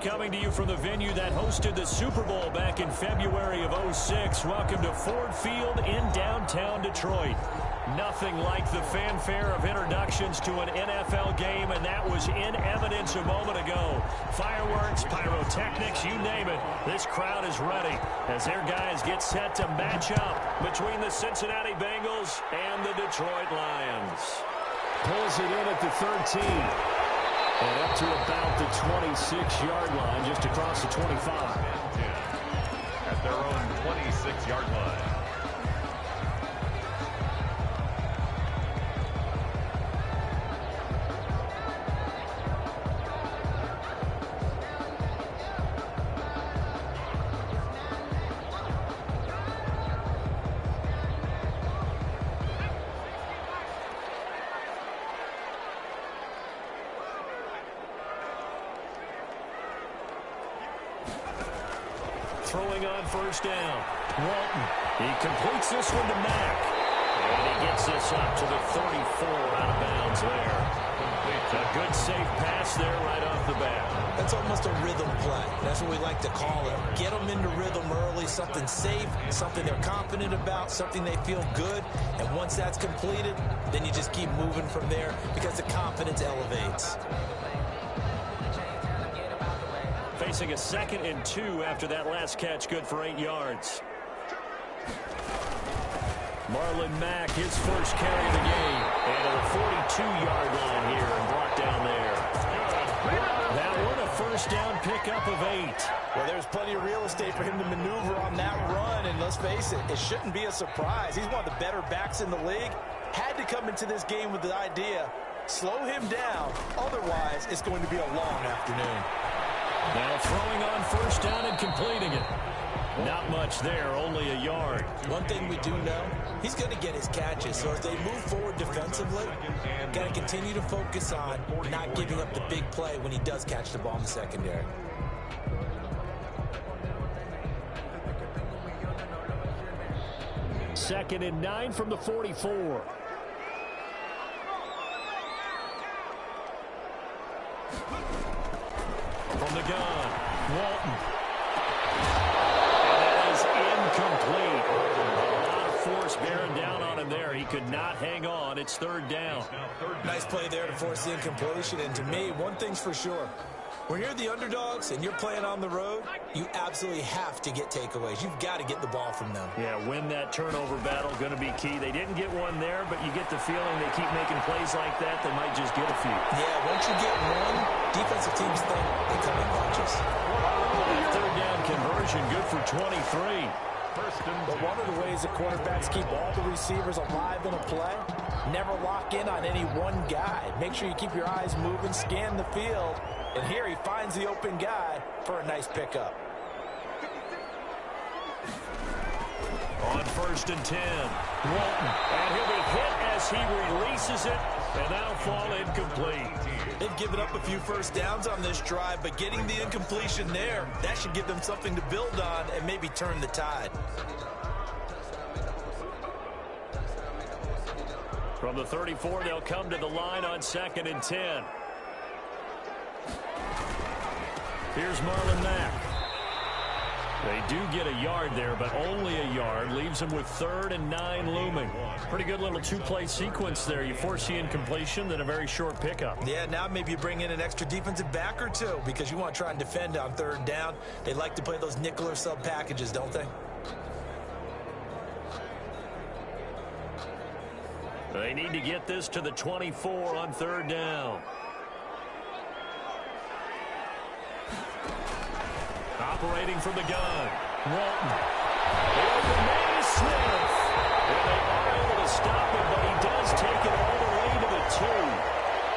coming to you from the venue that hosted the Super Bowl back in February of '06. Welcome to Ford Field in downtown Detroit. Nothing like the fanfare of introductions to an NFL game, and that was in evidence a moment ago. Fireworks, pyrotechnics, you name it. This crowd is ready as their guys get set to match up between the Cincinnati Bengals and the Detroit Lions. Pulls it in at the 13. And up to about the 26-yard line, just across the 25. At their own 26-yard line. Throwing on first down. Walton. He completes this one to Mack. And he gets this up to the 34 out of bounds there. A good safe pass there right off the bat. That's almost a rhythm play. That's what we like to call it. Get them into rhythm early, something safe, something they're confident about, something they feel good. And once that's completed, then you just keep moving from there because the confidence elevates. Facing a 2nd and 2 after that last catch, good for 8 yards. Marlon Mack, his first carry of the game. And at the 42-yard line here and brought down there. That one a first down pickup of 8. Well, there's plenty of real estate for him to maneuver on that run. And let's face it, it shouldn't be a surprise. He's one of the better backs in the league. Had to come into this game with the idea, slow him down. Otherwise, it's going to be a long afternoon. Now throwing on first down and completing it. Not much there, only a yard. One thing we do know, he's going to get his catches. So as they move forward defensively, got to continue to focus on not giving up the big play when he does catch the ball in the secondary. Second and 9 from the 44. From the gun, Walton. And that is incomplete. A lot of force bearing down on him there. He could not hang on. It's 3rd down. Nice play there to force the incompletion. And to me, one thing's for sure. When you're the underdogs and you're playing on the road, you absolutely have to get takeaways. You've got to get the ball from them. Yeah, win that turnover battle, going to be key. They didn't get one there, but you get the feeling they keep making plays like that, they might just get a few. Yeah, once you get one, defensive teams think they come in bunches. That 3rd down conversion, good for 23. But one of the ways the quarterbacks keep all the receivers alive in a play, never lock in on any one guy. Make sure you keep your eyes moving, scan the field. And here he finds the open guy for a nice pickup. On 1st and 10, Walton. And he'll be hit as he releases it, and that'll fall incomplete. They've given up a few first downs on this drive, but getting the incompletion there, that should give them something to build on and maybe turn the tide. From the 34, they'll come to the line on 2nd and 10. Here's Marlon Mack. They do get a yard there, but only a yard. Leaves them with 3rd and 9 looming. Pretty good little 2-play sequence there. You force the incompletion, then a very short pickup. Yeah, now maybe you bring in an extra defensive back or two because you want to try and defend on 3rd down. They like to play those nickel or sub packages, don't they? They need to get this to the 24 on 3rd down. Operating from the gun, Walton. Mays Smith. And they are able to stop him, but he does take it all the way to the 2.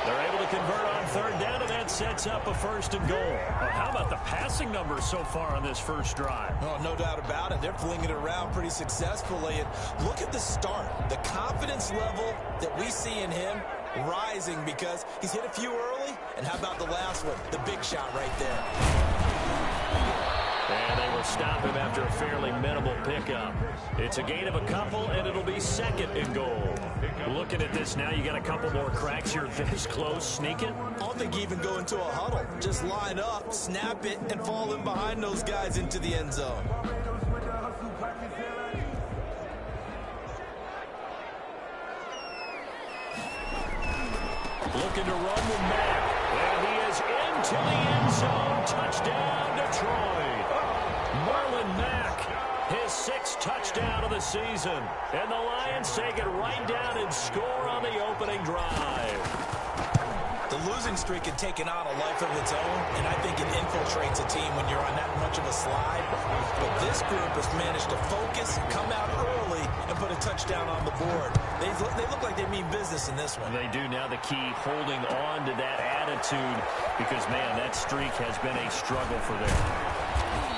They're able to convert on 3rd down, and that sets up a 1st and goal. Well, how about the passing numbers so far on this first drive? Oh, no doubt about it. They're flinging it around pretty successfully. And look at the start. The confidence level that we see in him rising because he's hit a few early. And how about the last one? The big shot right there. And they will stop him after a fairly minimal pickup. It's a gain of a couple, and it'll be 2nd and goal. Looking at this now, you got a couple more cracks here this close. Sneak it. I don't think you even go into a huddle. Just line up, snap it, and fall in behind those guys into the end zone. Looking to run with Mack. And he is into the end zone. Touchdown, Detroit. Marlon Mack, his 6th touchdown of the season. And the Lions take it right down and score on the opening drive. The losing streak had taken on a life of its own, and I think it infiltrates a team when you're on that much of a slide. But this group has managed to focus, come out early, and put a touchdown on the board. They look like they mean business in this one. They do. Now the key, holding on to that attitude, because, man, that streak has been a struggle for them.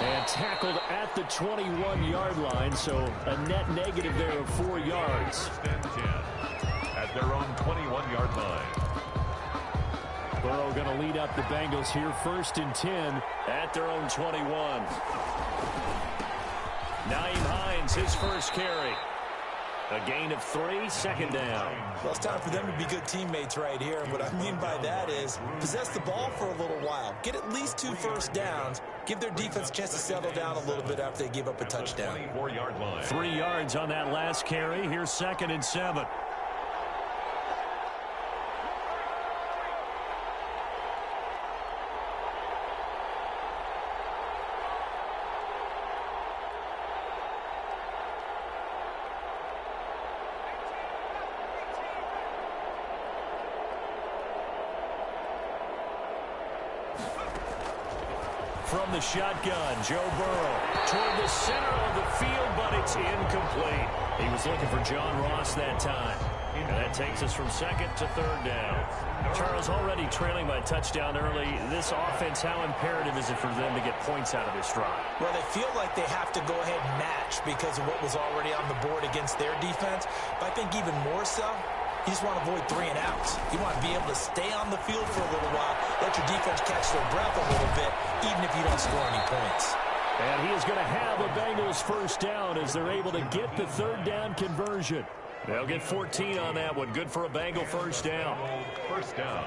And tackled at the 21-yard line, so a net negative there of 4 yards. First and 10 at their own 21-yard line. Burrow going to lead up the Bengals here, 1st and 10 at their own 21. Nyheim Hines, his first carry. A gain of 3, 2nd down. Well, it's time for them to be good teammates right here. And what I mean by that is possess the ball for a little while. Get at least 2 first downs. Give their defense a chance to settle down a little bit after they give up a touchdown. 24-yard line. 3 yards on that last carry. Here's 2nd and 7. From the shotgun, Joe Burrow toward the center of the field, but it's incomplete. He was looking for John Ross that time. And that takes us from 2nd to 3rd down. Charles, already trailing by a touchdown early. This offense, how imperative is it for them to get points out of this drive? Well, they feel like they have to go ahead and match because of what was already on the board against their defense. But I think even more so, you just want to avoid 3 and outs. You want to be able to stay on the field for a little while, let your defense catch their breath a little bit, even if you don't score any points. And he is going to have a Bengals first down as they're able to get the 3rd down conversion. They'll get 14 on that one. Good for a Bengal first down. First down.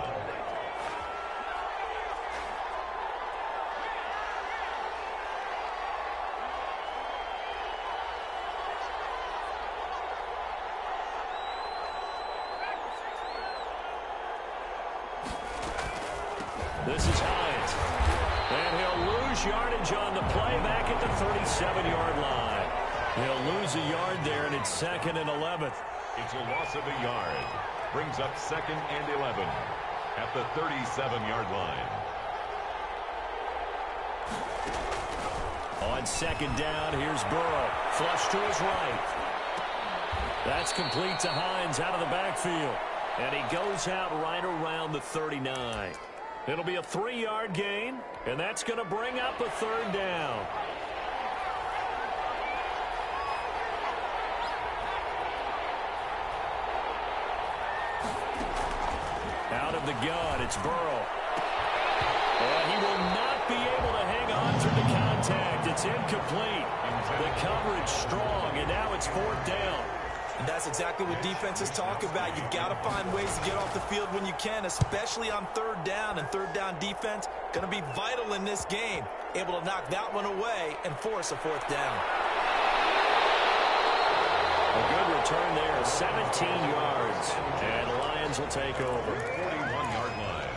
This is Hines. And he'll lose yardage on the play back at the 37-yard line. He'll lose a yard there, and it's 2nd and 11. It's a loss of a yard. Brings up 2nd and 11 at the 37-yard line. On 2nd down, here's Burrow. Flush to his right. That's complete to Hines out of the backfield. And he goes out right around the 39. It'll be a 3-yard gain, and that's going to bring up a 3rd down. Out of the gun, it's Burrow. And he will not be able to hang on through the contact. It's incomplete. The coverage strong, and now it's 4th down. And that's exactly what defenses talk about. You've got to find ways to get off the field when you can, especially on 3rd down. And 3rd down defense going to be vital in this game. Able to knock that one away and force a 4th down. A good return there, 17 yards. And the Lions will take over. 41-yard line.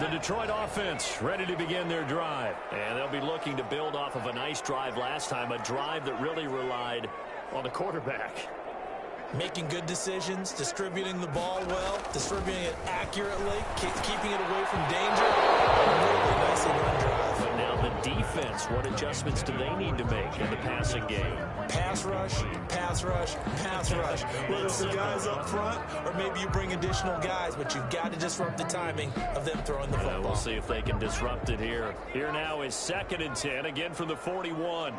The Detroit offense ready to begin their drive. And they'll be looking to build off of a nice drive last time, a drive that really relied on the quarterback. Making good decisions, distributing the ball well, distributing it accurately, keeping it away from danger. Really nicely run drive. But now the defense, what adjustments do they need to make in the passing game? Pass rush, pass rush, pass rush. Whether it's the guys up front or maybe you bring additional guys, but you've got to disrupt the timing of them throwing the football. We'll see if they can disrupt it here. Here now is 2nd and 10, again from the 41.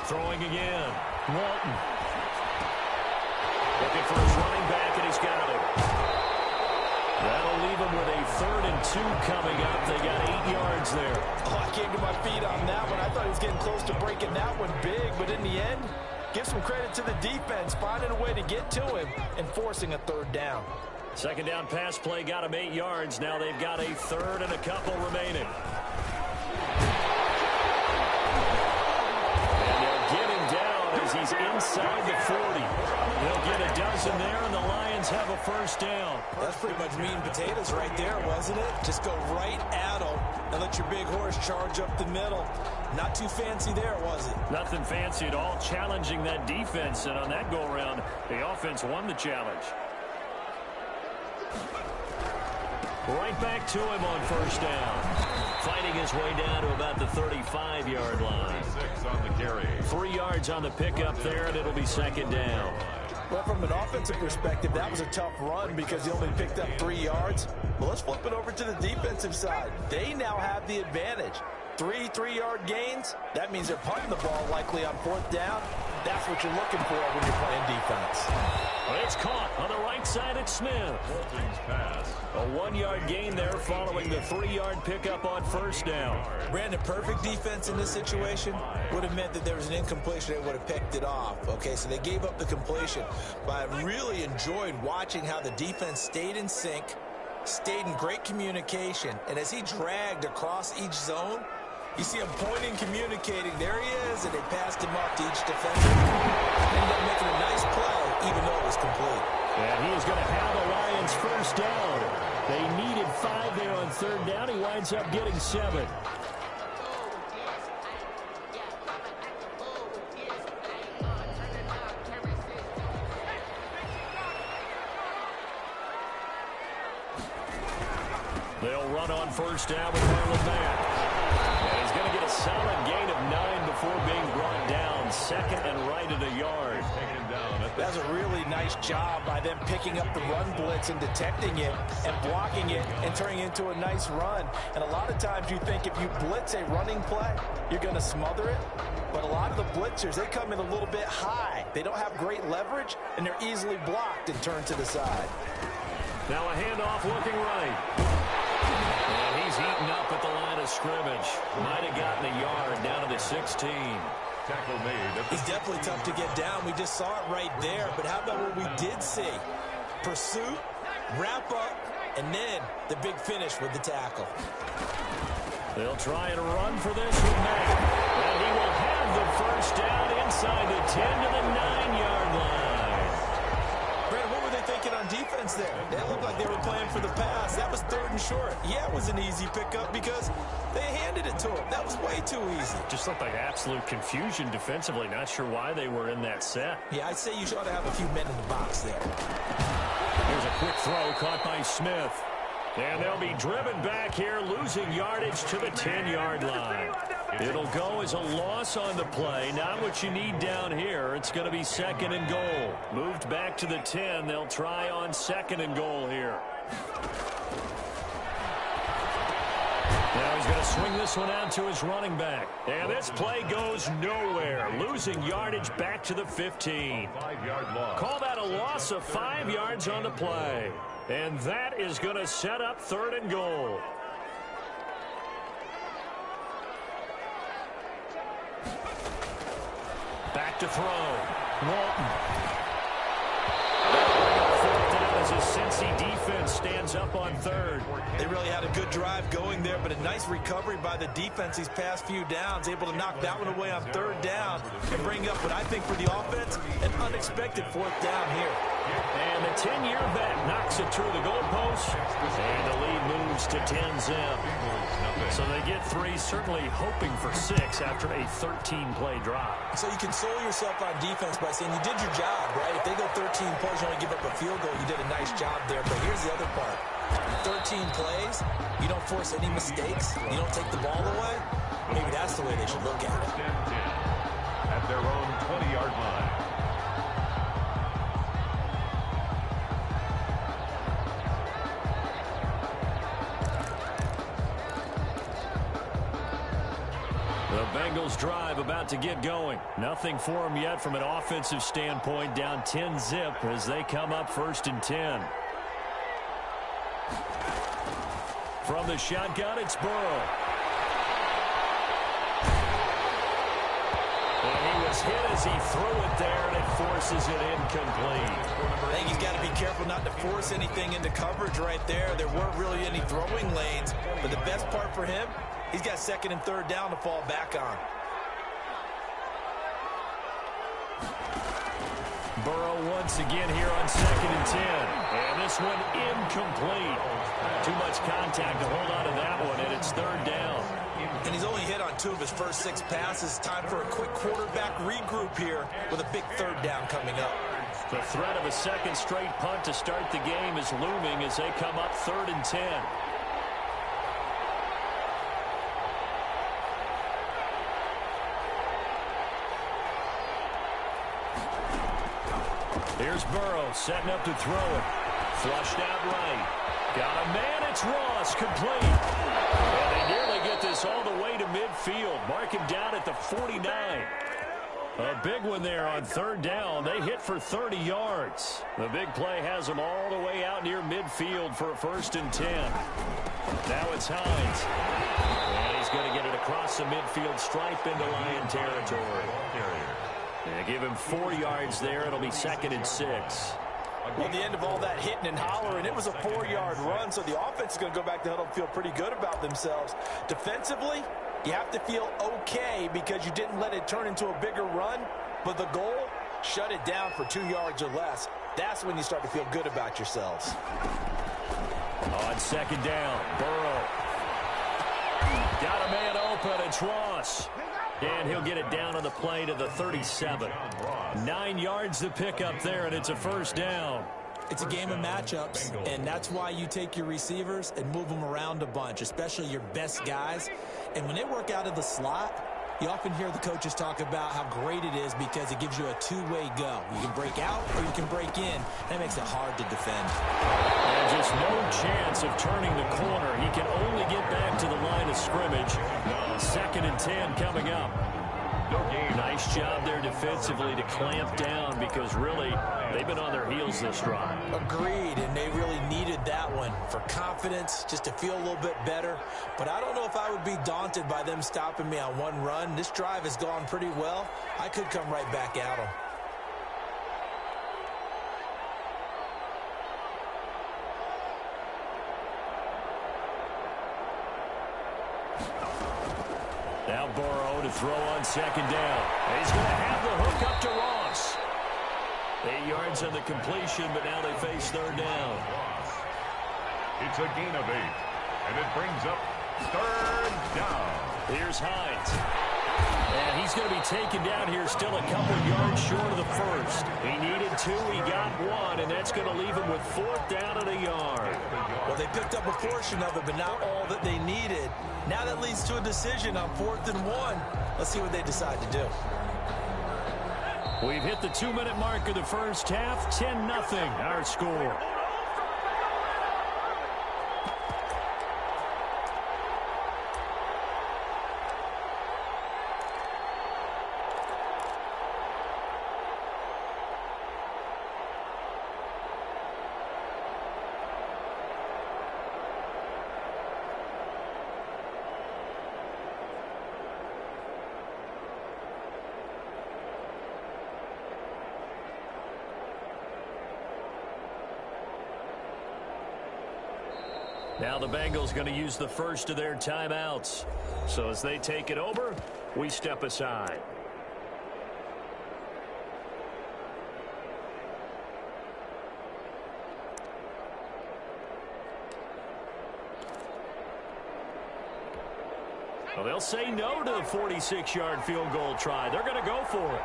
Throwing again. Walton. Looking for his running back, and he's got it. That'll leave them with a 3rd and 2 coming up. They got 8 yards there. Oh, I came to my feet on that one. I thought he was getting close to breaking that one big, but in the end, give some credit to the defense, finding a way to get to him and forcing a 3rd down. 2nd down pass play got him 8 yards. Now they've got a 3rd and a couple remaining. And they'll get him down as he's inside the 40. They'll get a dozen there, and the Lions have a 1st down. That's pretty much meat and potatoes right there, wasn't it? Just go right at them and let your big horse charge up the middle. Not too fancy there, was it? Nothing fancy at all, challenging that defense, and on that go-around, the offense won the challenge. Right back to him on 1st down. Fighting his way down to about the 35-yard line. 6 on the carry. 3 yards on the pickup there, and it'll be 2nd down. Well, from an offensive perspective, that was a tough run because he only picked up 3 yards. Well, let's flip it over to the defensive side. They now have the advantage. 3 3-yard gains. That means they're punting the ball likely on 4th down. That's what you're looking for when you're playing defense. Well, it's caught on the right side at Smith. Bolton's pass. A 1-yard gain there following the 3-yard pickup on 1st down. Brandon, perfect defense in this situation would have meant that there was an incompletion. They would have picked it off. Okay, so they gave up the completion. But I really enjoyed watching how the defense stayed in sync, stayed in great communication, and as he dragged across each zone, you see him pointing, communicating. There he is, and they passed him off to each defender. Ended up making a nice play, even though it was complete. And he is going to have the Lions 1st down. They needed 5 there on 3rd down. He winds up getting 7. They'll run on 1st down with Marlon Mack. And he's going to get a solid gain of 9 before being brought down. 2nd and right at a yard. That's a really nice job by them picking up the run blitz and detecting it and blocking it and turning it into a nice run. And a lot of times you think if you blitz a running play, you're going to smother it. But a lot of the blitzers, they come in a little bit high. They don't have great leverage, and they're easily blocked and turned to the side. Now a handoff looking right. And he's eaten up at the line of scrimmage. Might have gotten a yard down to the 16. Tackle made. He's definitely tough to get down. We just saw it right there. But how about what we did see? Pursuit, wrap up, and then the big finish with the tackle. They'll try and run for this with Mack. And he will have the 1st down inside the 10 to the 9-yard line. Brandon, what were they thinking on defense there? They looked like they were playing for the pass. That was 3rd and short. Yeah, it was an easy pickup because they handed it to him. That was way too easy. Just looked like absolute confusion defensively. Not sure why they were in that set. Yeah, I'd say you ought to have a few men in the box there. Here's a quick throw caught by Smith. And they'll be driven back here, losing yardage to the 10-yard line. It'll go as a loss on the play. Not what you need down here. It's going to be 2nd and goal. Moved back to the 10. They'll try on 2nd and goal here. Now he's going to swing this one out to his running back. And this play goes nowhere. Losing yardage back to the 15. 5-yard loss. Call that a loss of 5 yards on the play. And that is going to set up 3rd and goal. Back to throw. Walton. 4th down as a Cincy defense stands up on 3rd. They really had a good drive going there, but a nice recovery by the defense these past few downs, able to knock that one away on 3rd down and bring up what I think for the offense, an unexpected 4th down here. And the 10-year vet knocks it through the goalpost, and the lead moves to 10-zip. So they get 3, certainly hoping for 6 after a 13-play drive. So you console yourself on defense by saying you did your job, right? If they go 13 plays, you only give up a field goal, you did a nice job there. But here's the other part. 13 plays, you don't force any mistakes, you don't take the ball away. Maybe that's the way they should look at it. At their own 20-yard line. The Bengals drive about to get going. Nothing for them yet from an offensive standpoint. Down 10-zip as they come up 1st and 10. From the shotgun, it's Burrow. And he was hit as he threw it there, and it forces it incomplete. I think he's got to be careful not to force anything into coverage right there. There weren't really any throwing lanes, but the best part for him, he's got second and third down to fall back on. Burrow once again here on 2nd and 10. And this one incomplete. Too much contact to hold on to that one, and it's third down. And he's only hit on 2 of his first 6 passes. Time for a quick quarterback regroup here with a big third down coming up. The threat of a second straight punt to start the game is looming as they come up 3rd and 10. Here's Burrow setting up to throw it. Flushed out right. Got a man. It's Ross. Complete. And they nearly get this all the way to midfield. Mark him down at the 49. A big one there on 3rd down. They hit for 30 yards. The big play has them all the way out near midfield for a 1st and 10. Now it's Hines. And he's going to get it across the midfield stripe into Lion territory. And give him 4 yards there. It'll be 2nd and 6. Well, at the end of all that hitting and hollering, it was a 4-yard run, so the offense is going to go back to huddle and feel pretty good about themselves. Defensively, you have to feel okay because you didn't let it turn into a bigger run, but the goal, shut it down for 2 yards or less. That's when you start to feel good about yourselves. On 2nd down, Burrow. Got a man open. It's Ross. And he'll get it down on the play to the 37. 9 yards to pick up there, and it's a 1st down. It's a game of matchups, and that's why you take your receivers and move them around a bunch, especially your best guys. And when they work out of the slot, you often hear the coaches talk about how great it is because it gives you a two-way go. You can break out or you can break in. That makes it hard to defend. And just no chance of turning the corner. He can only get back to the line of scrimmage. 2nd and 10 coming up. Nice job there defensively to clamp down because really they've been on their heels this drive. Agreed, and they really needed that one for confidence, just to feel a little bit better. But I don't know if I would be daunted by them stopping me on one run. This drive has gone pretty well. I could come right back at them. Now Burrow to throw on 2nd down. He's going to have the hook up to Ross. 8 yards on the completion, but now they face 3rd down. It's a gain of 8, and it brings up 3rd down. Here's Hines. And he's going to be taken down here still a couple yards short of the 1st. He needed 2, he got 1, and that's going to leave him with 4th down at a yard. Well, they picked up a portion of it, but not all that they needed. Now that leads to a decision on 4th and 1. Let's see what they decide to do. We've hit the 2-minute mark of the first half. 10-0 our score. Now the Bengals going to use the first of their timeouts. So as they take it over, we step aside. Well, they'll say no to the 46-yard field goal try. They're going to go for it.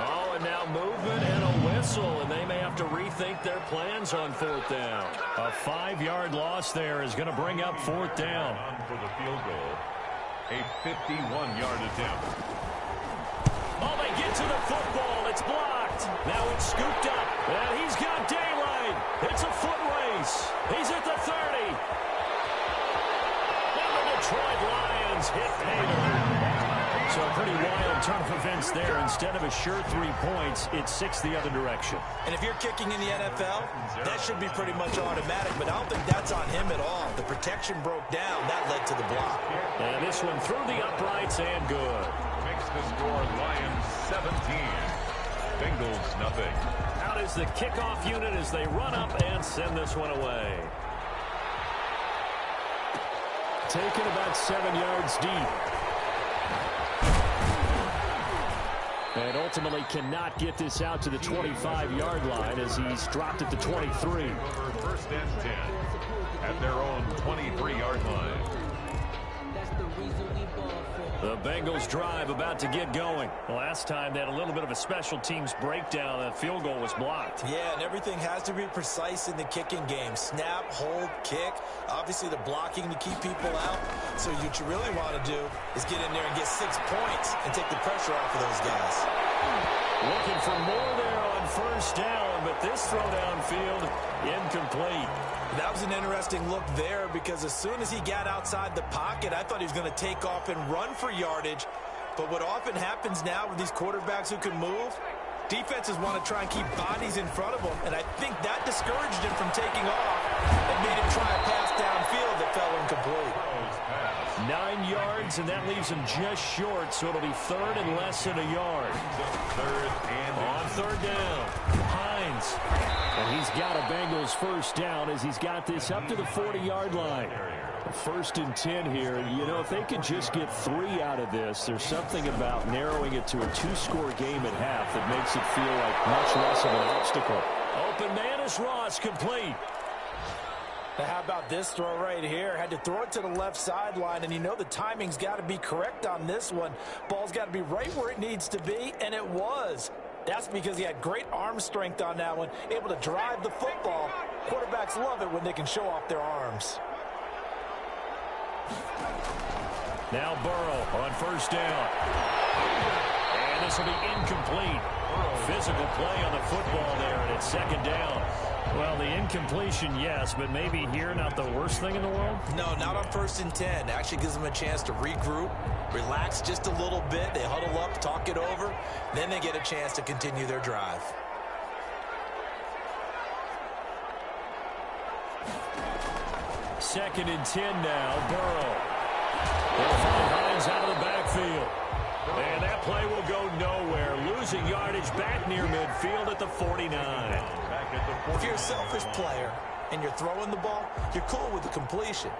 Oh, and now movement and a whistle, and they may have to rethink their plans on 4th down. A 5-yard loss there is going to bring up 4th down. For the field goal, a 51-yard attempt. Oh, they get to the football. It's blocked. Now it's scooped up. And he's got daylight. It's a foot race. He's at the 30. And the Detroit Lions one's hit payload. So a pretty wild turn of events there. Instead of a sure 3 points, it's 6 the other direction. And if you're kicking in the NFL, that should be pretty much automatic, but I don't think that's on him at all. The protection broke down. That led to the block. And this one through the uprights and good. Makes the score Lions 17. Bengals nothing. Out is the kickoff unit as they run up and send this one away. Taken about 7 yards deep. And ultimately cannot get this out to the 25-yard line as he's dropped at the 23. First and 10 at their own 23-yard line. The Bengals drive about to get going. Last time they had a little bit of a special teams breakdown. That field goal was blocked. Yeah, and everything has to be precise in the kicking game. Snap, hold, kick. Obviously the blocking to keep people out. So what you really want to do is get in there and get 6 points and take the pressure off of those guys. Looking for more there on first down, but this throw downfield incomplete. That was an interesting look there because as soon as he got outside the pocket, I thought he was going to take off and run for yardage. But what often happens now with these quarterbacks who can move, defenses want to try and keep bodies in front of them, and I think that discouraged him from taking off and made him try a pass downfield that fell incomplete. 9 yards, and that leaves him just short, so it'll be third and less than a yard. On third down, Hines. And he's got a Bengals first down as he's got this up to the 40-yard line. First and 10 here. You know, if they could just get 3 out of this, there's something about narrowing it to a 2-score game at half that makes it feel like much less of an obstacle. Open man is Ross, complete. Now, how about this throw right here? Had to throw it to the left sideline, and you know the timing's got to be correct on this one. Ball's got to be right where it needs to be, and it was. That's because he had great arm strength on that one, able to drive the football. Quarterbacks love it when they can show off their arms. Now Burrow on first down. And this will be incomplete. Physical play on the football there, and it's second down. Well, the incompletion, yes, but maybe here not the worst thing in the world? No, not on first and 10. Actually gives them a chance to regroup, relax just a little bit. They huddle up, talk it over. Then they get a chance to continue their drive. Second and 10 now, Burrow. They'll find Hines out of the backfield. And that play will go nowhere. Losing yardage back near midfield at the 49. If you're a selfish player and you're throwing the ball, you're cool with the completion.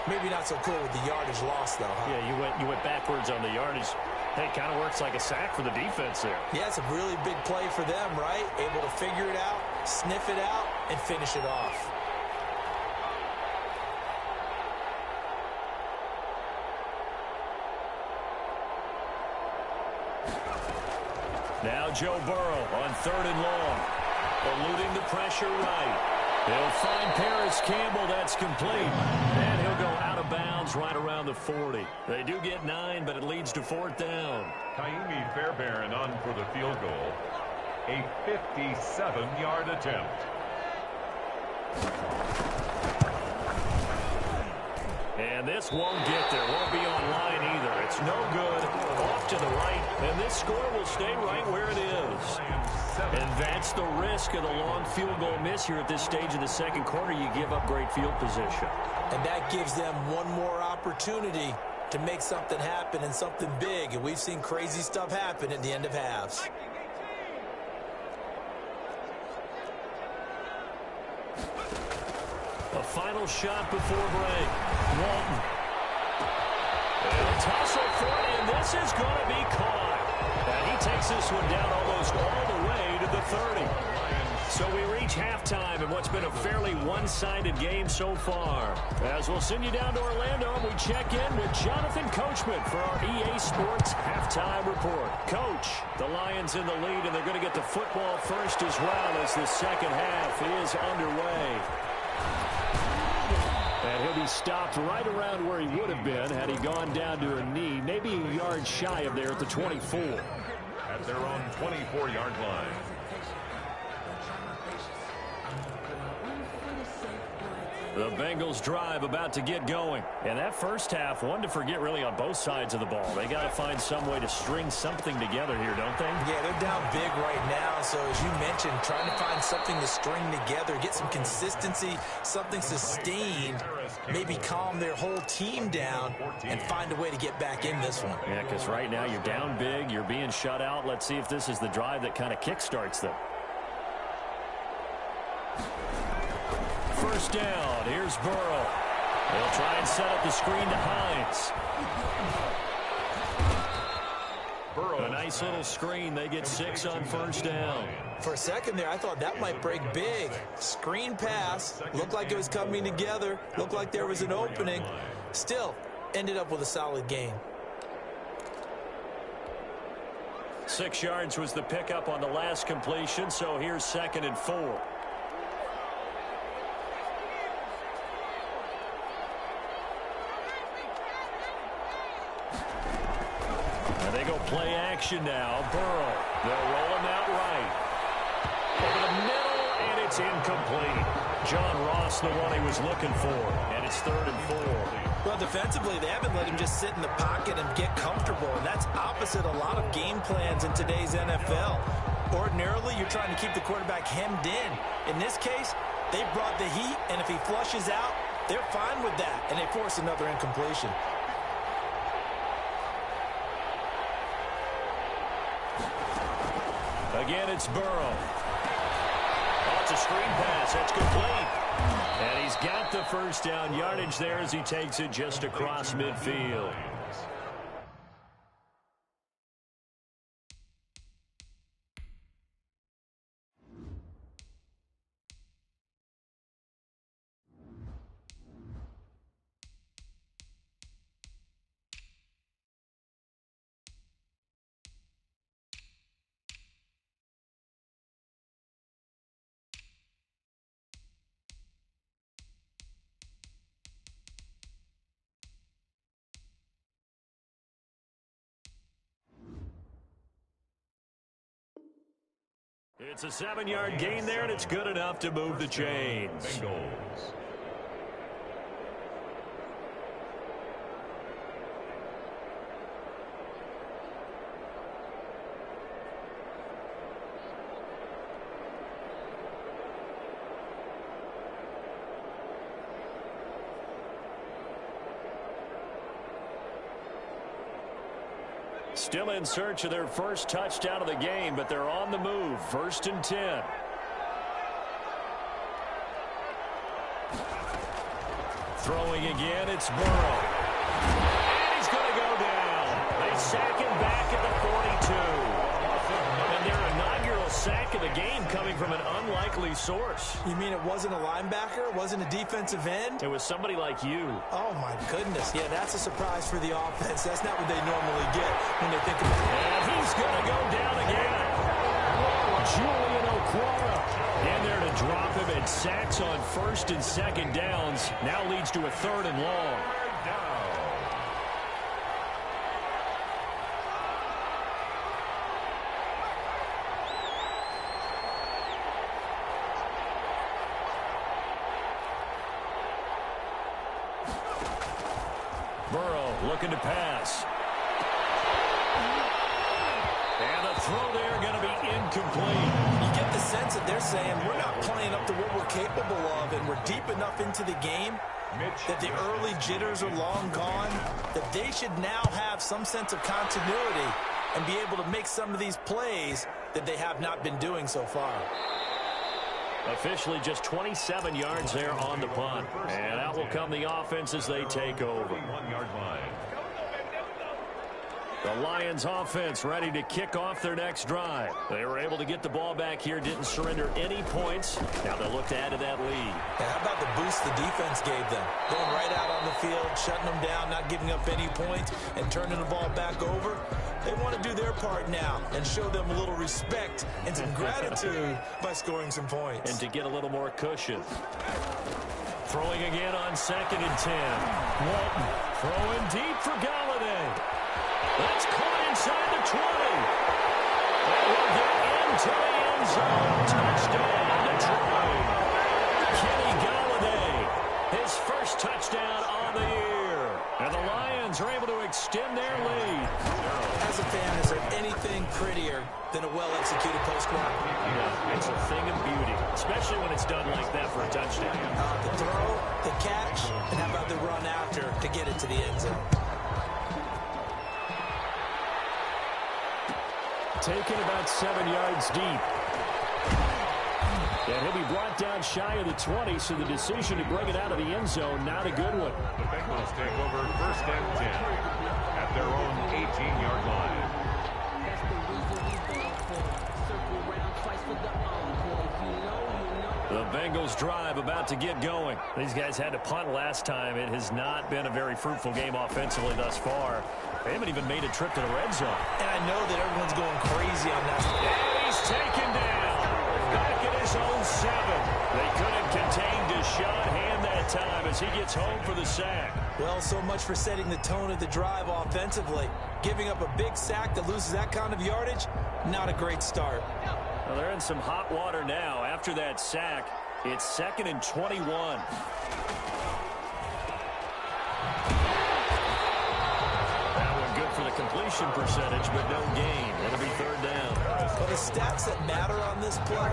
Maybe not so cool with the yardage loss, though, huh? Yeah, you went backwards on the yardage. Hey, kind of works like a sack for the defense there. Yeah, it's a really big play for them, right? Able to figure it out, sniff it out, and finish it off. Now Joe Burrow on third and long. Eluding the pressure right. They'll find Paris Campbell. That's complete. And he'll go out of bounds right around the 40. They do get 9, but it leads to fourth down. Kaimi Fairbairn on for the field goal. A 57-yard attempt. And this won't get there. Won't be on line either. It's no good. Off to the right. And this score will stay right where it is. And that's the risk of the long field goal miss here at this stage of the second quarter. You give up great field position. And that gives them one more opportunity to make something happen and something big. And we've seen crazy stuff happen at the end of halves. A final shot before break. Walton. They'll tussle for it, and this is going to be caught. And he takes this one down almost all the way to the 30. So we reach halftime in what's been a fairly one-sided game so far. As we'll send you down to Orlando, and we check in with Jonathan Coachman for our EA Sports Halftime Report. Coach, the Lions in the lead, and they're going to get the football first as well as the second half is underway. And he'll be stopped right around where he would have been had he gone down to a knee, maybe a yard shy of there at the 24. At their own 24-yard line. The Bengals drive about to get going. And that first half, one to forget really on both sides of the ball. They got to find some way to string something together here, don't they? Yeah, they're down big right now. So as you mentioned, trying to find something to string together, get some consistency, something sustained, maybe calm their whole team down and find a way to get back in this one. Yeah, because right now you're down big, you're being shut out. Let's see if this is the drive that kind of kickstarts them. First down, here's Burrow. They'll try and set up the screen to Hines. A nice little screen. They get 6 on first down. For a second there, I thought that might break big. Screen pass. Looked like it was coming together. Looked like there was an opening. Still, ended up with a solid gain. 6 yards was the pickup on the last completion, so here's 2nd and 4. They go play action now. Burrow. They'll roll him out right. Over the middle, and it's incomplete. John Ross, the one he was looking for. And it's 3rd and 4. Well, defensively, they haven't let him just sit in the pocket and get comfortable. And that's opposite a lot of game plans in today's NFL. Ordinarily, you're trying to keep the quarterback hemmed in. In this case, they brought the heat, and if he flushes out, they're fine with that. And they force another incompletion. Again, it's Burrow. Oh, it's a screen pass. That's complete. And he's got the first down yardage there as he takes it just across midfield. It's a 7-yard gain there, and it's good enough to move the chains. Bengals. Still in search of their first touchdown of the game, but they're on the move. 1st and 10. Throwing again, it's Burrow. And he's going to go down. They sack him back at the 42. And their inaugural sack of the game coming from an unlikely source. You mean it wasn't a linebacker? It wasn't a defensive end? It was somebody like you. Oh, my goodness. Yeah, that's a surprise for the offense. That's not what they normally get when they think about it. And he's going to go down again. Julian Okwara in there to drop him, and sacks on 1st and 2nd downs. Now leads to a 3rd and long. Burrow looking to pass. And the throw there going to be incomplete. You get the sense that they're saying we're not playing up to what we're capable of, and we're deep enough into the game that the early jitters are long gone, that they should now have some sense of continuity and be able to make some of these plays that they have not been doing so far. Officially just 27 yards there on the punt. And out will come the offense as they take over. 1-yard line. The Lions offense ready to kick off their next drive. They were able to get the ball back here, didn't surrender any points. Now they look to add to that lead. Now, how about the boost the defense gave them? Going right out on the field, shutting them down, not giving up any points, and turning the ball back over. They want to do their part now and show them a little respect and some gratitude by scoring some points. And to get a little more cushion. Throwing again on 2nd and 10. Walton throwing deep for Galladay. That's caught inside the 20. That will get into the end zone. Touchdown, Detroit. Kenny Galladay extend their lead. As a fan, is there anything prettier than a well-executed post route? Yeah, it's a thing of beauty, especially when it's done like that for a touchdown. The throw, the catch, and how about the run after to get it to the end zone? Taken about 7 yards deep. And he'll be brought down shy of the 20, so the decision to bring it out of the end zone, not a good one. The Bengals take over 1st and 10 at their own 18-yard line. The Bengals drive about to get going. These guys had to punt last time. It has not been a very fruitful game offensively thus far. They haven't even made a trip to the red zone. And I know that everyone's going crazy on that. And he's taken down. Back at his own 7. They couldn't contain Deshaun Hand that time as he gets home for the sack. Well, so much for setting the tone of the drive offensively. Giving up a big sack that loses that kind of yardage, not a great start. Well, they're in some hot water now. After that sack, it's 2nd and 21. For the completion percentage, but no gain. It'll be 3rd down. Well, the stats that matter on this play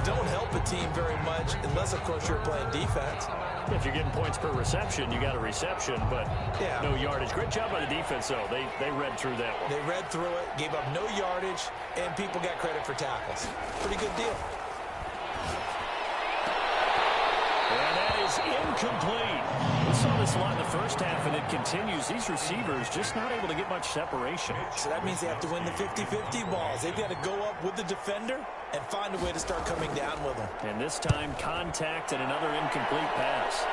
don't help a team very much unless, of course, you're playing defense. If you're getting points per reception, you got a reception, but no yardage. Great job by the defense, though. They read through that one. They read through it, gave up no yardage, and people got credit for tackles. Pretty good deal. And that is incomplete. We saw this a lot in the first half, and it continues. These receivers just not able to get much separation. So that means they have to win the 50-50 balls. They've got to go up with the defender and find a way to start coming down with them. And this time, contact and another incomplete pass.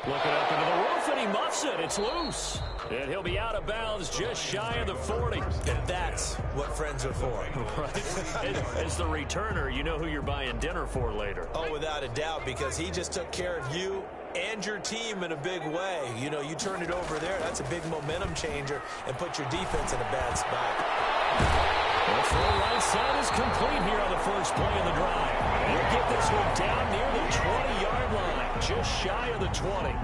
Looking up into the roof, and he muffs it. It's loose. And he'll be out of bounds just shy of the 40. And that's what friends are for. Right. As the returner, you know who you're buying dinner for later. Oh, without a doubt, because he just took care of you and your team in a big way. You know, you turn it over there, that's a big momentum changer, and put your defense in a bad spot. The throw right side is complete here on the first play of the drive. He'll get this one down near the 20-yard line, just shy of the 20.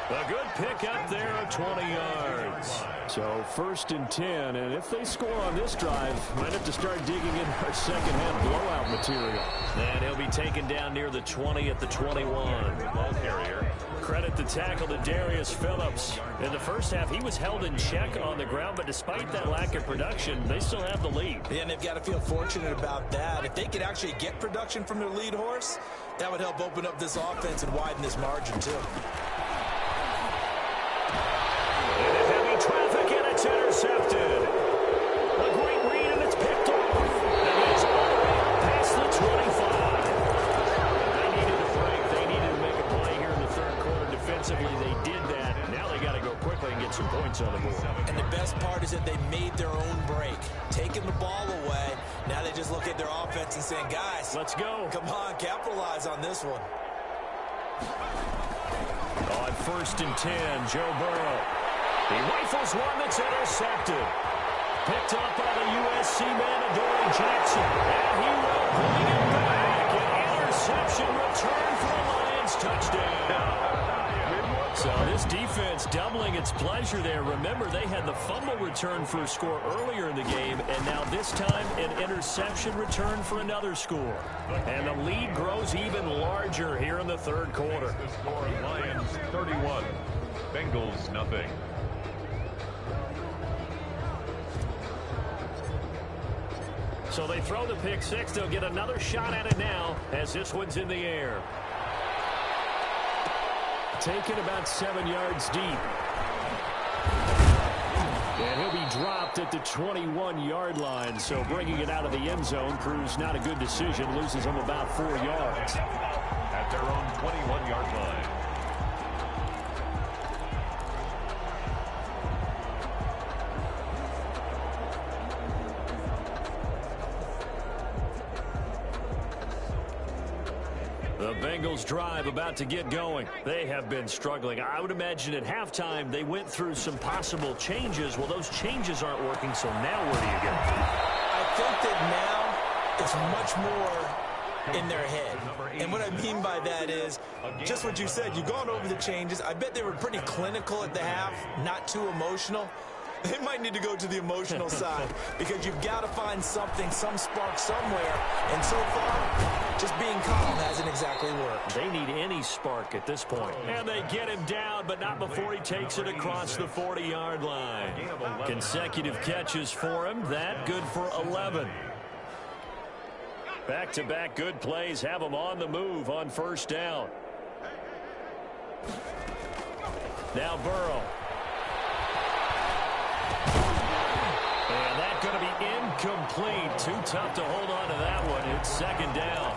A good pick up there at 20 yards. So 1st and 10, and if they score on this drive, might have to start digging in our second-half blowout material. And he'll be taken down near the 20 at the 21. Ball carrier. Credit the tackle to Darius Phillips. In the first half, he was held in check on the ground, but despite that lack of production, they still have the lead. Yeah, and they've got to feel fortunate about that. If they could actually get production from their lead horse, that would help open up this offense and widen this margin, too. Traffic, and it's intercepted. A great read, and it's picked off. And it's all the way up past the 25. They needed a break. They needed to make a play here in the 3rd quarter. Defensively, they did that. Now they got to go quickly and get some points on the board. And the best part is that they made their own break, taking the ball away. Now they just look at their offense and saying, guys, let's go. Come on, capitalize on this one. On 1st and 10, Joe Burrow. He rifles one that's intercepted. Picked up by the USC man, Adoree Jackson. And he will bring it back. An interception return for the Lions touchdown. So this defense doubling its pleasure there. Remember, they had the fumble return for a score earlier in the game, and now this time an interception return for another score. And the lead grows even larger here in the 3rd quarter. The score, Lions 31, Bengals nothing. So they throw the pick 6. They'll get another shot at it now as this one's in the air. Taken about 7 yards deep. And he'll be dropped at the 21-yard line. So bringing it out of the end zone proves not a good decision. Loses him about 4 yards. At their own 21-yard line. The Bengals drive about to get going. They have been struggling. I would imagine at halftime they went through some possible changes. Well, those changes aren't working, so now where do you go? I think that now it's much more in their head. And what I mean by that is just what you said. You've gone over the changes. I bet they were pretty clinical at the half, not too emotional. They might need to go to the emotional side because you've got to find something, some spark somewhere. And so far, just being calm hasn't exactly worked. They need any spark at this point. And they get him down, but not before he takes it across the 40-yard line. Consecutive catches for him. That good for 11. Back-to-back good plays have him on the move on first down. Now Burrow. And that's going to be incomplete. Too tough to hold on to that one. It's second down.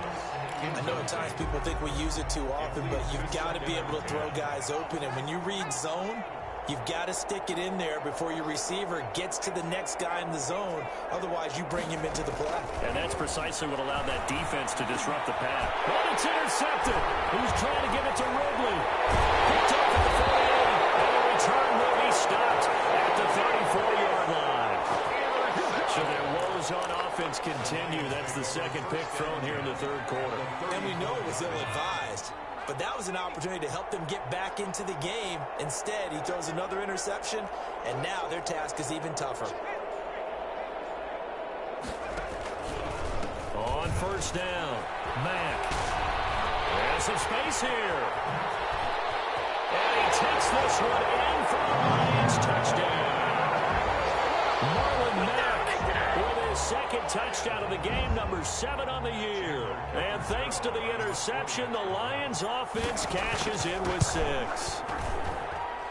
I know at times people think we use it too often, but you've got to be able to throw guys open. And when you read zone, you've got to stick it in there before your receiver gets to the next guy in the zone. Otherwise, you bring him into the play. And that's precisely what allowed that defense to disrupt the pass. But it's intercepted. He's trying to give it to Ridley. Picked up at the 48. And the return will be stopped at the 34-yard line. So their woes on offense continue. That's the second pick thrown here in the third quarter. And we know it was ill-advised. But that was an opportunity to help them get back into the game. Instead, he throws another interception, and now their task is even tougher. On first down, Mack. There's some space here. And he takes this one in for the Lions touchdown. Marlon Mack with his second touchdown of the game, number 7 on the year. And thanks to the interception, the Lions offense cashes in with 6.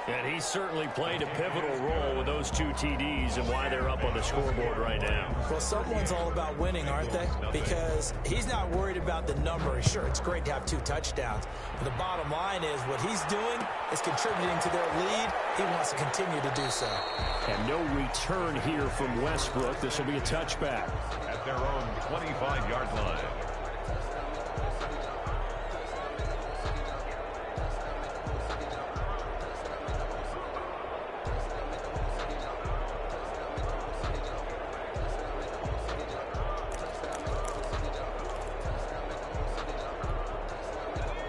And he certainly played a pivotal role with those 2 TDs and why they're up on the scoreboard right now. Well, someone's all about winning, aren't they? Because he's not worried about the number. Sure, it's great to have 2 touchdowns. But the bottom line is what he's doing is contributing to their lead. He wants to continue to do so. And no return here from Westbrook. This will be a touchback. At their own 25-yard line.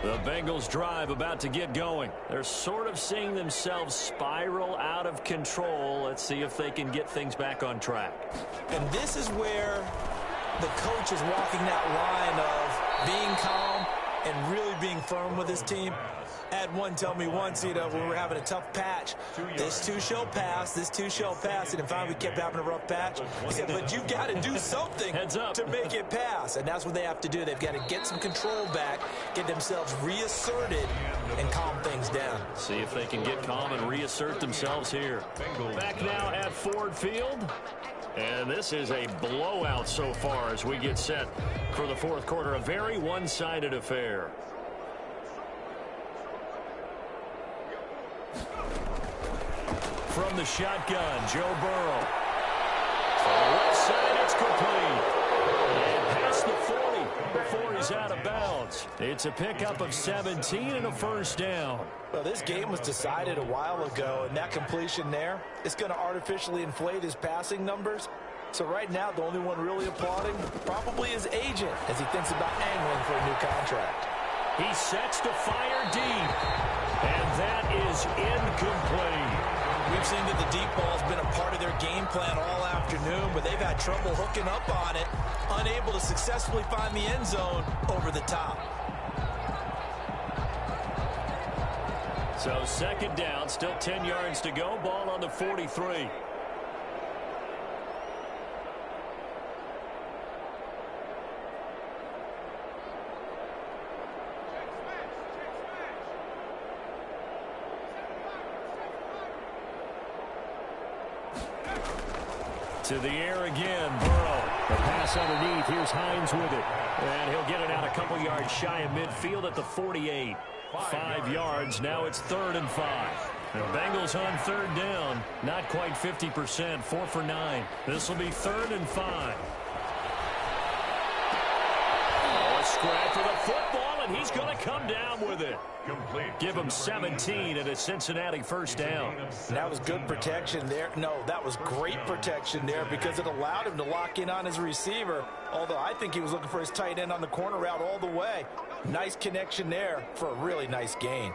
The Bengals drive about to get going. They're sort of seeing themselves spiral out of control. Let's see if they can get things back on track. And this is where the coach is walking that line of being calm and really being firm with his team. I had one tell me once, when we were having a tough patch, this too shall pass, this too shall pass. And finally we kept having a rough patch. He said, but you've got to do something to make it pass. And that's what they have to do. They've got to get some control back, get themselves reasserted, and calm things down. See if they can get calm and reassert themselves here. Back now at Ford Field. And this is a blowout so far as we get set for the fourth quarter. A very one-sided affair. From the shotgun, Joe Burrow. To the left side, it's complete. And past the 40 before he's out of bounds. It's a pickup of 17 and a first down. Well, this game was decided a while ago, and that completion there is going to artificially inflate his passing numbers. So right now, the only one really applauding probably his agent as he thinks about angling for a new contract. He sets to fire deep, and that is incomplete. We've seen that the deep ball has been a part of their game plan all afternoon, but they've had trouble hooking up on it, unable to successfully find the end zone over the top. So second down, still 10 yards to go, ball on the 43. To the air again, Burrow. The pass underneath. Here's Hines with it. And he'll get it out a couple yards shy of midfield at the 48. 5 yards. Now it's 3rd and 5. The Bengals on third down. Not quite 50%. 4 for 9. This will be 3rd and 5. Oh, a scratch with a football, and he's going to come down with it. Complete. Give him 17 and a Cincinnati first down. And that was good protection there. No, that was great protection there because it allowed him to lock in on his receiver, although I think he was looking for his tight end on the corner route all the way. Nice connection there for a really nice gain.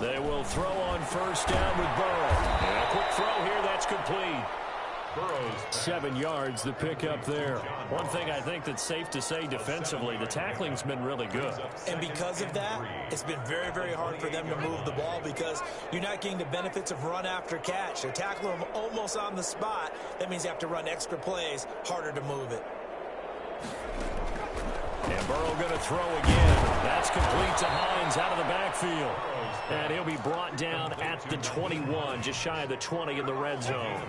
They will throw on first down with Burrow. And a quick throw here, that's complete. 7 yards, the pickup there. One thing I think that's safe to say defensively, the tackling's been really good. And because of that, it's been very, very hard for them to move the ball because you're not getting the benefits of run after catch. They're tackling them almost on the spot. That means you have to run extra plays, harder to move it. And Burrow going to throw again. That's complete to Hines out of the backfield. And he'll be brought down at the 21, just shy of the 20 in the red zone.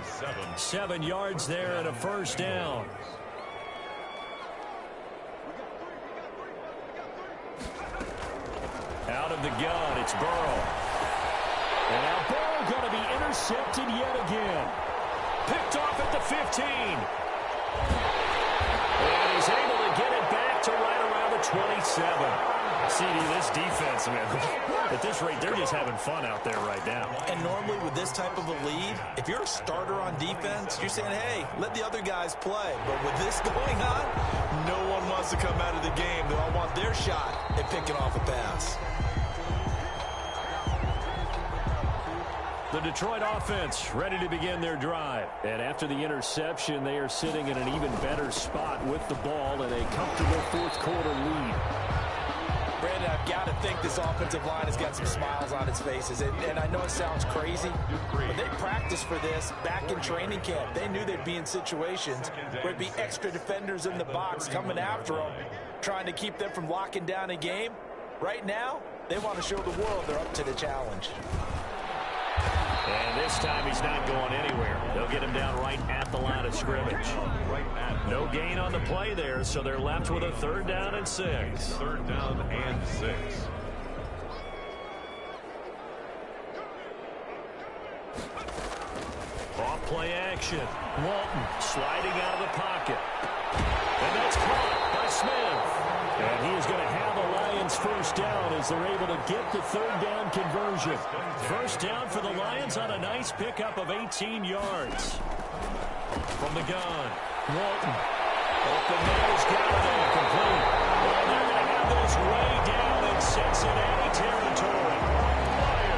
7 yards there and a first down. Out of the gun, it's Burrow. And now Burrow going to be intercepted yet again. Picked off at the 15. And he's able to get it back to right around the 27. CD, this defense, man, at this rate, they're just having fun out there right now. And normally with this type of a lead, if you're a starter on defense, you're saying, hey, let the other guys play. But with this going on, no one wants to come out of the game. They all want their shot at picking off a pass. The Detroit offense ready to begin their drive. And after the interception, they are sitting in an even better spot with the ball and a comfortable fourth quarter lead. Brandon, I've got to think this offensive line has got some smiles on its faces. And I know it sounds crazy, but they practiced for this back in training camp. They knew they'd be in situations where there'd be extra defenders in the box coming after them, trying to keep them from locking down a game. Right now, they want to show the world they're up to the challenge. And this time he's not going anywhere. They'll get him down right at the line of scrimmage. No gain on the play there, so they're left with a 3rd down and 6. 3rd down and 6. Off play action. Walton sliding out of the pocket. And that's caught by Smith. And he is going to have a Lions first down as they're able to get the 3rd down conversion. First down for the Lions on a nice pickup of 18 yards. From the gun, Walton. Open nose, got it incomplete. Well, they're going to have this way down in Cincinnati territory.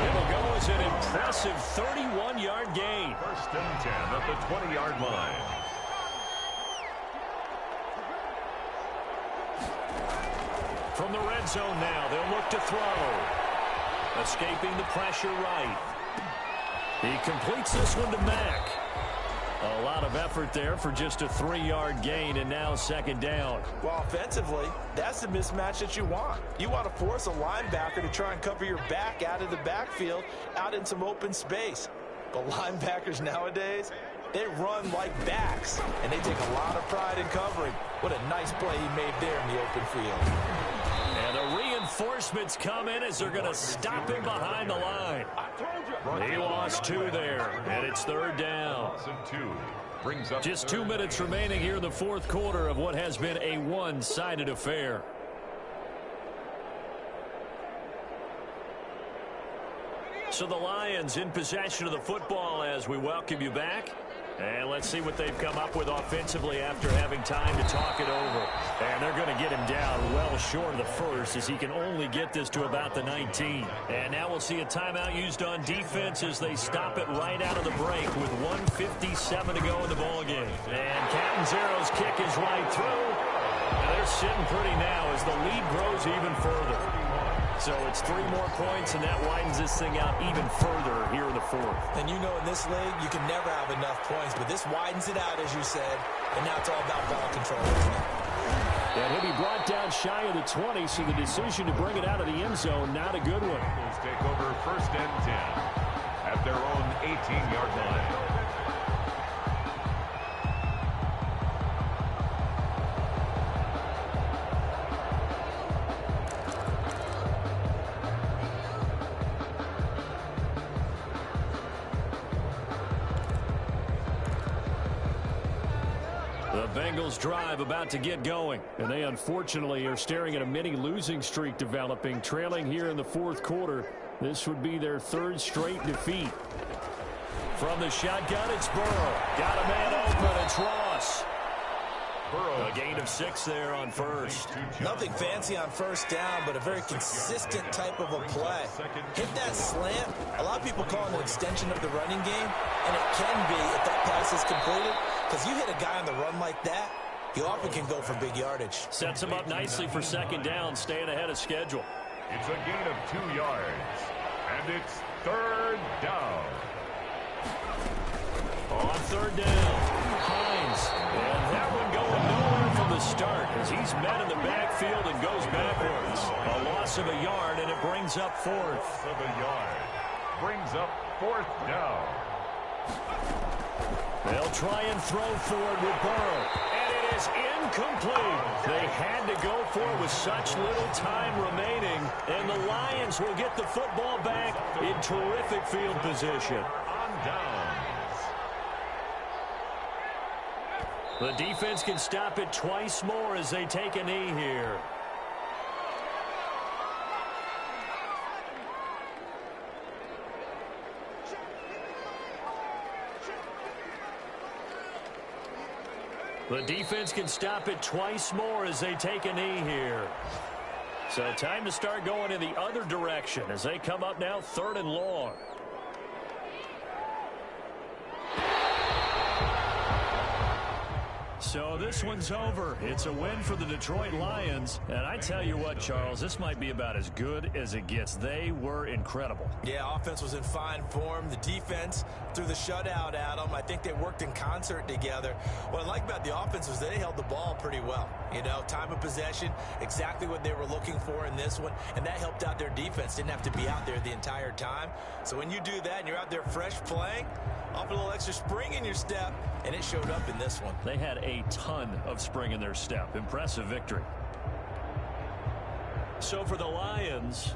It'll go as an impressive 31-yard gain. 1st and 10 at the 20-yard line. From the red zone now, they'll look to throw. Escaping the pressure right. He completes this one to Mack. A lot of effort there for just a 3-yard gain, and now 2nd down. Well, offensively, that's the mismatch that you want. You want to force a linebacker to try and cover your back out of the backfield, out in some open space. But linebackers nowadays, they run like backs, and they take a lot of pride in covering. What a nice play he made there in the open field. And the reinforcements come in as they're going to stop him behind the line. He lost 2 there, and it's 3rd down. Just 2 minutes remaining here in the 4th quarter of what has been a one-sided affair. So the Lions in possession of the football as we welcome you back. And let's see what they've come up with offensively after having time to talk it over. And they're going to get him down well short of the first as he can only get this to about the 19. And now we'll see a timeout used on defense as they stop it right out of the break with 1:57 to go in the ballgame. And Captain Zero's kick is right through. And they're sitting pretty now as the lead grows even further. So it's 3 more points, and that widens this thing out even further here in the 4th. And you know in this league, you can never have enough points, but this widens it out, as you said, and now it's all about ball control, isn't it? And he'll be brought down shy of the 20, so the decision to bring it out of the end zone, not a good one. Bengals take over 1st and 10 at their own 18-yard line. Bengals drive about to get going. And they unfortunately are staring at a mini losing streak developing, trailing here in the fourth quarter. This would be their third straight defeat. From the shotgun, it's Burrow. Got a man open. It's Ross. A gain of 6 there on first. Nothing fancy on first down, but a very consistent type of a play. Hit that slant. A lot of people call it an extension of the running game, and it can be if that pass is completed, because you hit a guy on the run like that, he often can go for big yardage. Sets him up nicely for second down, staying ahead of schedule. It's a gain of 2 yards, and it's third down. On third down, Hines. And that one going nowhere from the start as he's met in the backfield and goes backwards. A loss of a yard, and it brings up fourth. Loss of a yard. Brings up fourth down. They'll try and throw forward with Burrow. And it is incomplete. They had to go for it with such little time remaining. And the Lions will get the football back in terrific field position. On downs. The defense can stop it twice more as they take a knee here. The defense can stop it twice more as they take a knee here. So time to start going in the other direction as they come up now 3rd and long. So this one's over. It's a win for the Detroit Lions. And I tell you what, Charles, this might be about as good as it gets. They were incredible. Yeah, offense was in fine form. The defense threw the shutout at them. I think they worked in concert together. What I like about the offense was they held the ball pretty well. You know, time of possession, exactly what they were looking for in this one. And that helped out their defense. Didn't have to be out there the entire time. So when you do that and you're out there fresh playing, off a little extra spring in your step, and it showed up in this one. They had a ton of spring in their step. Impressive victory. So for the Lions,